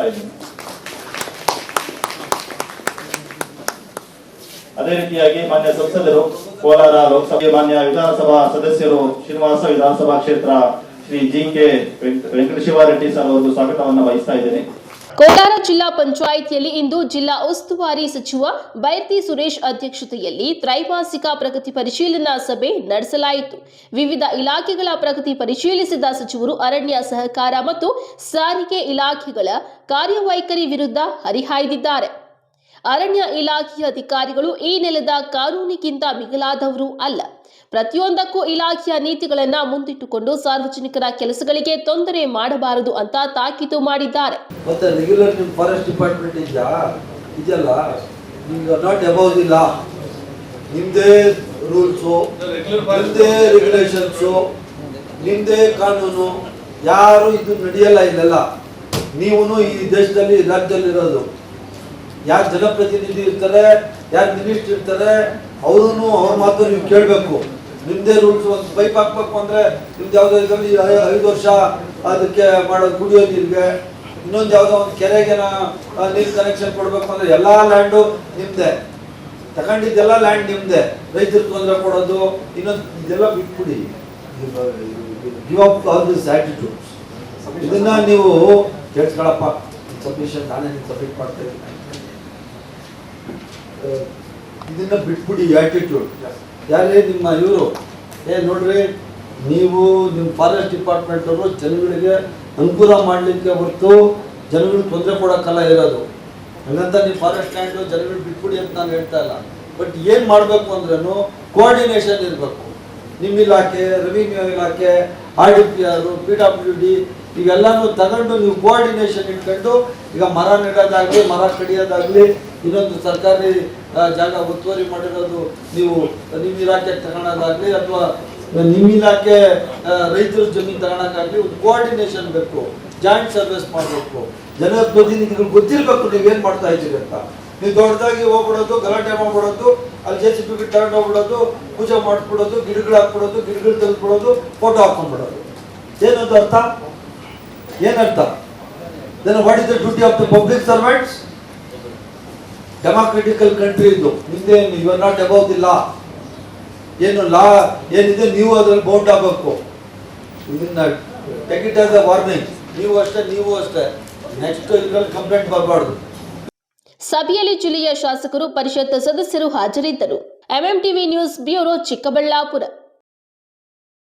ಬಯಸ್ತಾ ಇದ್ದೀನಿ. ಅದೇ ರೀತಿಯಾಗಿ ಮಾನ್ಯ ಸಂಸದರು, ಕೋಲಾರ ಲೋಕಸಭೆ ಮಾನ್ಯ ವಿಧಾನಸಭಾ ಸದಸ್ಯರು, ಶ್ರೀನಿವಾಸ ವಿಧಾನಸಭಾ ಕ್ಷೇತ್ರ ಶ್ರೀ ಜಿ.ಕೆ. ವೆಂಕಟಶಿವಾರೆಡ್ಡಿ ಸರ್ ಅವರಿಗೂ ಸ್ವಾಗತವನ್ನು ವಹಿಸ್ತಾ ಇದ್ದೇನೆ. ಕೋಲಾರ ಜಿಲ್ಲಾ ಪಂಚಾಯಿತಿಯಲ್ಲಿ ಇಂದು ಜಿಲ್ಲಾ ಉಸ್ತುವಾರಿ ಸಚಿವ ಬೈರತಿ ಸುರೇಶ್ ಅಧ್ಯಕ್ಷತೆಯಲ್ಲಿ ತ್ರೈಮಾಸಿಕ ಪ್ರಗತಿ ಪರಿಶೀಲನಾ ಸಭೆ ನಡೆಸಲಾಯಿತು. ವಿವಿಧ ಇಲಾಖೆಗಳ ಪ್ರಗತಿ ಪರಿಶೀಲಿಸಿದ ಸಚಿವರು ಅರಣ್ಯ, ಸಹಕಾರ ಮತ್ತು ಸಾರಿಗೆ ಇಲಾಖೆಗಳ ಕಾರ್ಯವೈಖರಿ ವಿರುದ್ಧ ಹರಿಹಾಯ್ದಿದ್ದಾರೆ. ಅರಣ್ಯ ಇಲಾಖೆಯ ಅಧಿಕಾರಿಗಳು ಈ ನೆಲದ ಕಾನೂನಿಗಿಂತ ಮಿಗಿಲಾದವರು ಅಲ್ಲ. ಪ್ರತಿಯೊಂದಕ್ಕೂ ಇಲಾಖೆಯ ನೀತಿಗಳನ್ನು ಮುಂದಿಟ್ಟುಕೊಂಡು ಸಾರ್ವಜನಿಕರ ಕೆಲಸಗಳಿಗೆ ತೊಂದರೆ ಮಾಡಬಾರದು ಅಂತ ತಾಕೀತು ಮಾಡಿದ್ದಾರೆ. ಮತ್ತೆ ರೆಗ್ಯುಲರ್ ಫಾರೆಸ್ಟ್ ಡಿಪಾರ್ಟ್ಮೆಂಟ್ ಇದೆಯಲ್ಲ, ನಿಮ್ಗೆ ನಾಟ್ ಅಬೌವ್ ದಿ ಲಾ, ನಿಮ್ದೇ ರೂಲ್ಸು, ನಿಮ್ದೇ ರೆಗ್ಯುಲೇಷನ್ಸು, ನಿಮ್ದೇ ಕಾನೂನು, ಯಾರು ಇದು ನಡೆಯಲ್ಲ. ಇಲ್ಲೆಲ್ಲ ನೀವು ಈ ದೇಶದಲ್ಲಿ ರಾಜ್ಯದಲ್ಲಿ ಇರೋದು, ಯಾರು ಜನಪ್ರತಿನಿಧಿ ಇರ್ತಾರೆ, ಯಾರು ಮಿನಿಸ್ಟರ್ ಇರ್ತಾರೆ, ಅವ್ರೂ ಅವ್ರ ಮಾತು ನೀವು ಕೇಳಬೇಕು. ನಿಮ್ದೇ ರೂಲ್ಸ್. ಒಂದು ಪೈಪ್ ಹಾಕ್ಬೇಕು ಅಂದ್ರೆ ನಿಮ್ದು ಯಾವುದೋ ಇದರಲ್ಲಿ 5 ವರ್ಷ ಅದಕ್ಕೆ ಮಾಡೋದು, ಕುಡಿಯೋ ನೀರಿಗೆ. ಇನ್ನೊಂದು ಯಾವುದೋ ಒಂದು ಕೆರೆಗೆ ನೀರು ಕನೆಕ್ಷನ್ ಕೊಡಬೇಕು ಅಂದ್ರೆ ಎಲ್ಲ ಲ್ಯಾಂಡು ನಿಮ್ದೆ, ತಗೊಂಡಿದ್ದೆಲ್ಲ ಲ್ಯಾಂಡ್ ನಿಮ್ದೆ. ರೈತರಿಗೆ ತೊಂದರೆ ಕೊಡೋದು, ಇನ್ನೊಂದು ಇದೆಲ್ಲ ಬಿಟ್ಬಿಡಿ. Give of all this attitudes. ಇದನ್ನ ನೀವು ಕೇಳ್ಸ್ಕೊಳಪ್ಪ. ಸಬ್ಮಿಷನ್ ನಾನೇ ಸಬ್ಮಿಟ್ ಮಾಡ್ತಾ ಇದ್ದೀನಿ. ಇದನ್ನ ಬಿಟ್ಬಿಡಿ ಆಟಿಟ್ಯೂಡ್. ಯಾರೇ ನಿಮ್ಮ ಇವರು ನೋಡ್ರಿ, ನೀವು ನಿಮ್ಮ ಫಾರೆಸ್ಟ್ ಡಿಪಾರ್ಟ್ಮೆಂಟ್ ಅವರು ಜನಗಳಿಗೆ ಅನುಕೂಲ ಮಾಡಲಿಕ್ಕೆ ಹೊರತು ಜನಗಳಿಗೆ ತೊಂದರೆ ಕೊಡೋಕ್ಕಲ್ಲ ಇರೋದು. ಹಂಗಂತ ನೀವು ಫಾರೆಸ್ಟ್ ಲ್ಯಾಂಡು ಜನಗಳಿಗೆ ಬಿಟ್ಬಿಡಿ ಅಂತ ನಾನು ಹೇಳ್ತಾ ಇಲ್ಲ. ಬಟ್ ಏನು ಮಾಡಬೇಕು ಅಂದ್ರೂ ಕೋಆರ್ಡಿನೇಷನ್ ಇರಬೇಕು. ನಿಮ್ಮ ಇಲಾಖೆ, ರೆವಿನ್ಯೂ ಇಲಾಖೆ, RDPR, PWD ಇವೆಲ್ಲನೂ ತಗೊಂಡು ನೀವು ಕೋಆರ್ಡಿನೇಷನ್ ಇಟ್ಕೊಂಡು, ಈಗ ಮರ ನೆಡೋದಾಗಲಿ, ಮರ ಕಡಿಯೋದಾಗಲಿ, ಇನ್ನೊಂದು ಸರ್ಕಾರಿ ಜಾಗ ಒತ್ತುವರಿ ಮಾಡಿರೋದು ನೀವು ನಿಮ್ಮ ಇಲಾಖೆಗೆ ತಗೊಳ್ಳೋದಾಗಲಿ, ಅಥವಾ ನಿಮ್ಮ ಇಲಾಖೆ ರೈತರ ಜಮೀನು ತಗೊಳಕ್ಕಾಗಲಿ, ಒಂದು ಕೋಆರ್ಡಿನೇಷನ್ ಬೇಕು. ಜಾಯಿಂಟ್ ಸರ್ವಿಸ್ ಮಾಡಬೇಕು. ಜನಪ್ರತಿನಿಧಿಗಳು ಗೊತ್ತಿರಬೇಕು ನೀವೇನು ಮಾಡ್ತಾ ಇದ್ದೀರಿ ಅಂತ. ನೀವು ದೊಡ್ಡದಾಗಿ ಹೋಗ್ಬಿಡೋದು, ಗಲಾಟೆ ಮಾಡ್ಬಿಡೋದು, ಅಲ್ಲಿ JCB ತಗೊಂಡು ಹೋಗ್ಬಿಡೋದು, ಪೂಜೆ ಮಾಡಿಸ್ಬಿಡೋದು, ಗಿಡಗಳು ಹಾಕ್ಬಿಡೋದು, ಗಿಡಗಳು ತೆಗೆದ್ಬಿಡೋದು, ಫೋಟೋ ಹಾಕೊಂಡ್ಬಿಡೋದು. ಏನದು ಅರ್ಥ? ಏನರ್ಥ? Then what is the duty of the public servants? Democratical country ಇದು. ನಿಮ್ದೇ, you are not above the law. ಏನು ಲಾ ಏನಿದೆ ನೀವು ಅದ್ರಲ್ಲಿ ಬೌಂಡ್ ಆಗಬೇಕು. ಇದನ್ನ take it as a warning. ನೀವು ಅಷ್ಟೇ ನೆಕ್ಸ್ಟ್ ಇದರಲ್ಲಿ ಕಂಪ್ಲೇಂಟ್ ಬರಬಾರ್ದು. ಸಭೆಯಲ್ಲಿ ಜಿಲ್ಲೆಯ ಶಾಸಕರು, ಪರಿಷತ್ ಸದಸ್ಯರು ಹಾಜರಿದ್ದರು. MMTV news bureau, Chikkaballapur.